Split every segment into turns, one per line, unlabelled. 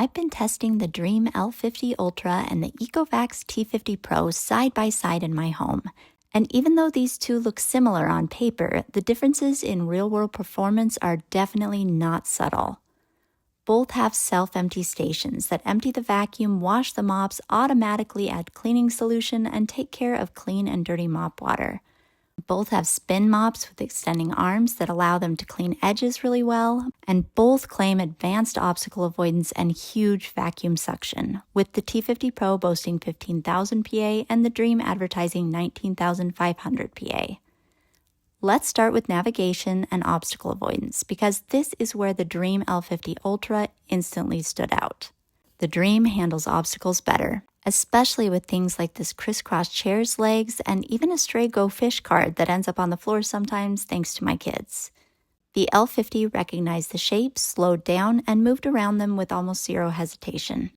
I've been testing the Dreame L50 Ultra and the Ecovacs T50 Pro side by side in my home. And even though these two look similar on paper, the differences in real-world performance are definitely not subtle. Both have self-empty stations that empty the vacuum, wash the mops, automatically add cleaning solution, and take care of clean and dirty mop water. Both have spin mops with extending arms that allow them to clean edges really well, and both claim advanced obstacle avoidance and huge vacuum suction, with the T50 Pro boasting 15,000 PA and the Dreame advertising 19,500 PA. Let's start with navigation and obstacle avoidance, because this is where the Dreame L50 Ultra instantly stood out. The Dreame handles obstacles better, especially with things like this crisscross chair's legs and even a stray Go Fish card that ends up on the floor sometimes thanks to my kids. The L50 recognized the shapes, slowed down, and moved around them with almost zero hesitation.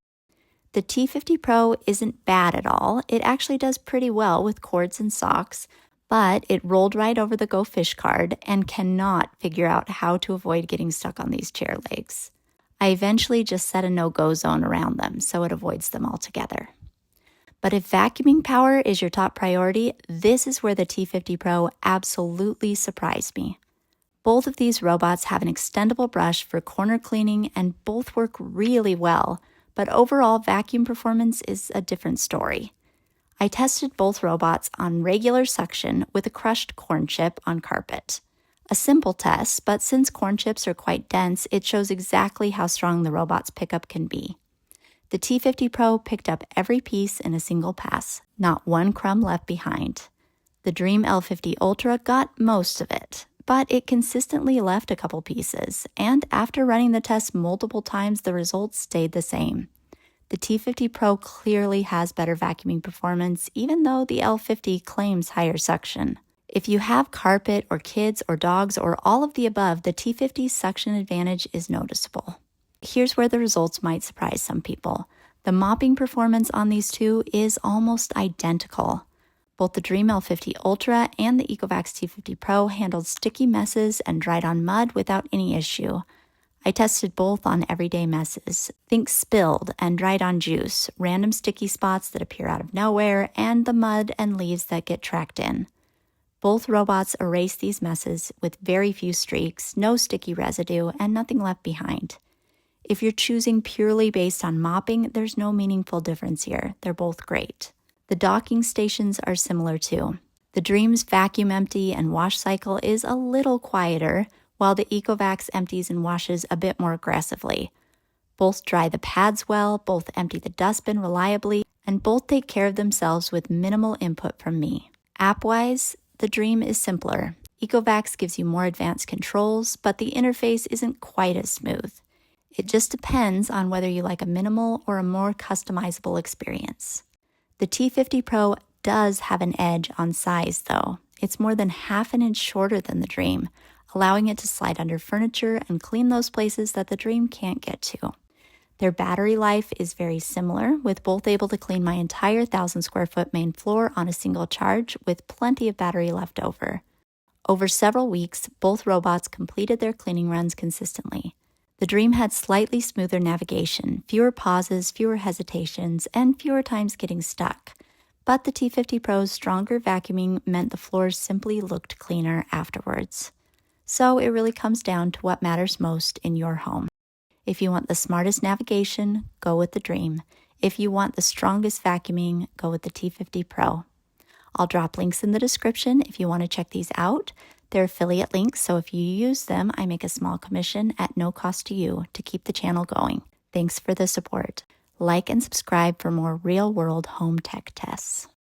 The T50 Pro isn't bad at all. It actually does pretty well with cords and socks, but it rolled right over the Go Fish card and cannot figure out how to avoid getting stuck on these chair legs. I eventually just set a no-go zone around them so it avoids them altogether. But if vacuuming power is your top priority, this is where the T50 Pro absolutely surprised me. Both of these robots have an extendable brush for corner cleaning and both work really well, but overall vacuum performance is a different story. I tested both robots on regular suction with a crushed corn chip on carpet. A simple test, but since corn chips are quite dense, it shows exactly how strong the robot's pickup can be. The T50 Pro picked up every piece in a single pass, not one crumb left behind. The Dreame L50 Ultra got most of it, but it consistently left a couple pieces, and after running the test multiple times, the results stayed the same. The T50 Pro clearly has better vacuuming performance, even though the L50 claims higher suction. If you have carpet or kids or dogs or all of the above, the T50's suction advantage is noticeable. Here's where the results might surprise some people. The mopping performance on these two is almost identical. Both the Dreame L50 Ultra and the Ecovacs T50 Pro handled sticky messes and dried on mud without any issue. I tested both on everyday messes. Think spilled and dried on juice, random sticky spots that appear out of nowhere, and the mud and leaves that get tracked in. Both robots erase these messes with very few streaks, no sticky residue, and nothing left behind. If you're choosing purely based on mopping, there's no meaningful difference here. They're both great. The docking stations are similar too. The Dreame's vacuum empty and wash cycle is a little quieter, while the Ecovacs empties and washes a bit more aggressively. Both dry the pads well, both empty the dustbin reliably, and both take care of themselves with minimal input from me. App-wise, the Dreame is simpler. Ecovacs gives you more advanced controls, but the interface isn't quite as smooth. It just depends on whether you like a minimal or a more customizable experience. The T50 Pro does have an edge on size though. It's more than half an inch shorter than the Dreame, allowing it to slide under furniture and clean those places that the Dreame can't get to. Their battery life is very similar, with both able to clean my entire 1,000 square foot main floor on a single charge with plenty of battery left over. Over several weeks, both robots completed their cleaning runs consistently. The Dreame had slightly smoother navigation, fewer pauses, fewer hesitations, and fewer times getting stuck. But the T50 Pro's stronger vacuuming meant the floors simply looked cleaner afterwards. So it really comes down to what matters most in your home. If you want the smartest navigation, go with the Dreame. If you want the strongest vacuuming, go with the T50 Pro. I'll drop links in the description if you want to check these out. They're affiliate links, so if you use them, I make a small commission at no cost to you to keep the channel going. Thanks for the support. Like and subscribe for more real-world home tech tests.